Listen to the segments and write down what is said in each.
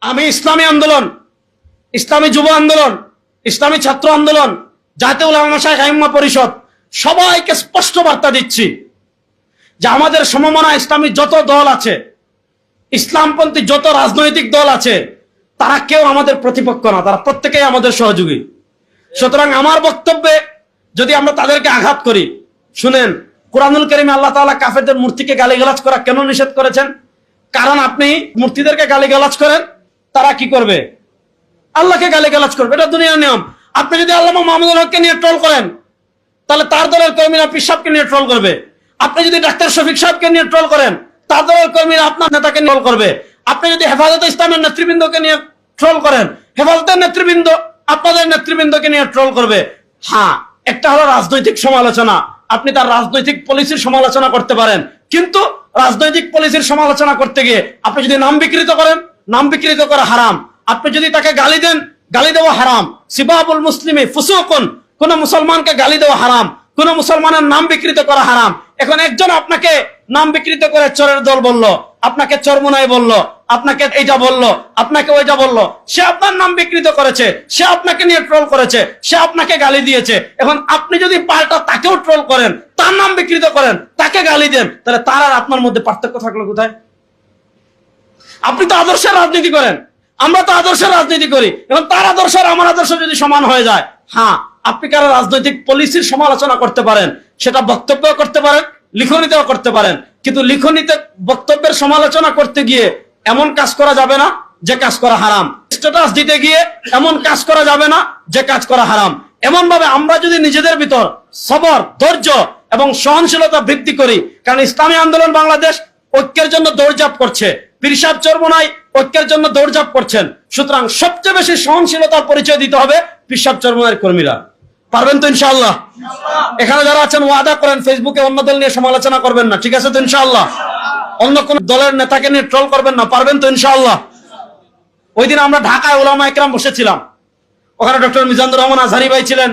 আমি ইসলামী আন্দোলন, ইসলামী যুব আন্দোলন, ইসলামী ছাত্র আন্দোলন, জাতীয় উলামা মাশায়েখ আইম্মা পরিষদ সবাইকে স্পষ্ট বার্তা দিচ্ছি যে আমাদের সমমনা ইসলামী যত দল আছে, ইসলামপন্থী যত রাজনৈতিক দল আছে, তারা কেউ আমাদের প্রতিপক্ষ না, তারা প্রত্যেকেই আমাদের সহযোগী। সুতরাং আমার বক্তব্যে যদি আমরা তাদেরকে আঘাত করি, শুনেন, কুরআনুল কারীমে আল্লাহ তাআলা কাফেরদের মূর্তিকে গালিগালাজ করা কেন নিষেধ করেছেন? কারণ আপনি মূর্তিদেরকে গালিগালাজ করেন, তারা কি করবে? আল্লাহকে গালিগালাজ করবে, এটা দুনিয়ার নিয়ম। আপনি যদি আল্লামা মাহমুদুল হককে নিয়ে ট্রোল করেন, তাহলে তার দলের কর্মীরা পীর সাহেবকে নিয়ে ট্রোল করবে। আপনি যদি ডাক্তার শফিক সাহেবকে নিয়ে ট্রোল করেন, তার দলের কর্মীরা আপনার নেতাকে ট্রোল করবে। আপনি যদি হেফাজতে ইসলামের নেতৃবৃন্দকে নিয়ে ট্রোল করেন, হেফাজতের নেতৃবৃন্দ আপনাদের নেতৃবৃন্দকে নিয়ে ট্রোল করবে। হ্যাঁ, একটা হলো রাজনৈতিক সমালোচনা, আপনি তার রাজনৈতিক পলিসির সমালোচনা করতে পারেন, কিন্তু রাজনৈতিক পলিসির সমালোচনা করতে গিয়ে আপনি যদি নাম বিকৃত করেন, নাম বিকৃত করা হারাম। আপনি যদি তাকে গালি দেন, গালি দেওয়া হারাম। সিবাবুল মুসলিমি ফুসুকুন, কোন মুসলমানকে গালি দেওয়া হারাম, কোন মুসলমানের নাম বিকৃত করা হারাম। এখন একজন আপনাকে নাম বিকৃত করে চোরের দল বলল, আপনাকে চরমুনাই বলল, আপনাকে এইটা বলল, আপনাকে ওইটা বলল, সে আপনার নাম বিকৃত করেছে, সে আপনাকে নিয়ে ট্রোল করেছে, সে আপনাকে গালি দিয়েছে। এখন আপনি যদি পাল্টা তাকেও ট্রোল করেন, তার নাম বিকৃত করেন, তাকে গালি দেন, তাহলে তার আর আপনার মধ্যে পার্থক্য থাকলো কোথায়? আপনি তো আদর্শের রাজনীতি করেন, আমরা তো আদর্শের রাজনীতি করি। এবং তার আদর্শ আর আমার আদর্শ যদি সমান হয়ে যায়, হ্যাঁ, আপনি কারো রাজনৈতিক পলিসির সমালোচনা করতে পারেন, সেটা বক্তব্য করতে পারেন, লিখনীতেও করতে পারেন, কিন্তু লিখনীতে বক্তব্যের সমালোচনা করতে গিয়ে এমন কাজ করা যাবে না যে কাজ করা হারাম। স্ট্যাটাস দিতে গিয়ে এমন কাজ করা যাবে না যে কাজ করা হারাম। এমন ভাবে আমরা যদি নিজেদের ভিতর সবর, ধৈর্য এবং সহনশীলতা বৃদ্ধি করি, কারণ ইসলামী আন্দোলন বাংলাদেশ ঐক্যের জন্য দৌড়ঝাঁপ করছে, পীর সাহেব চরমোনাই ঐক্যের জন্য দৌড়ঝাঁপ করছেন। সুতরাং সবচেয়ে বেশি সহনশীলতার পরিচয় দিতে হবে পীর সাহেব চরমোনাইয়ের কর্মীরা। পারবেন তো ইনশাআল্লাহ? এখানে যারা আছেন ওয়াদা করেন ফেসবুকে অন্য দল নিয়ে সমালোচনা করবেন না, ঠিক আছে তো ইনশাআল্লাহ? অন্য কোন দলের নেতাকে নিয়ে ট্রোল করবেন না, পারবেন তো ইনশাআল্লাহ? ওই দিন আমরা ঢাকায় উলামা একরাম বসেছিলাম, ওখানে ডক্টর মিজানুর রহমান আজহারি ভাই ছিলেন,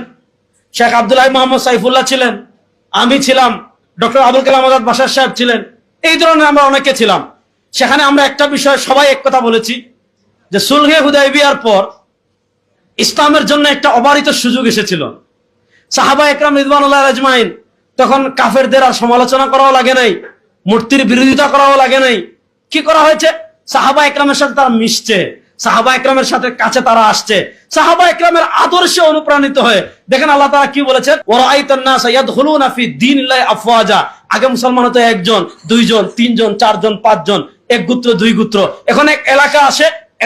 শেখ আব্দুল্লাহ মোহাম্মদ সাইফুল্লাহ ছিলেন, আমি ছিলাম, ডক্টর আবুল কালাম আজাদ বাশার সাহেব ছিলেন, এই ধরনের আমরা অনেকে ছিলাম। সেখানে আমরা একটা বিষয়ে সবাই এক কথা বলেছি যে সুলহে হুদায়বিয়ার পর ইসলামের জন্য একটা অবারিত সুযোগ এসেছিল। সাহাবা একরাম রিদওয়ানুল্লাহ আজমাইন, তখন কাফেরদের আর সমালোচনা করাও লাগে নাই, মূর্তির বিরোধিতা করাও লাগে নাই। কি করা হয়েছে? সাহাবা একরামের সাথে তারা মিশছে, সাহাবা একরামের সাথে কাছে তারা আসছে, সাহাবা একরামের আদর্শে অনুপ্রাণিত হয়ে। দেখেন আল্লাহ তাআলা কি বলেছেন, ওয়ারাআইতান নাস ইয়াদখুলুনা ফি দীনিল্লাহি আফওয়াজা। আগে মুসলমান হতো একজন, দুইজন, তিনজন, চারজন, পাঁচজন, এক গোত্র, দুই গোত্র। এখন এক এলাকা আসে,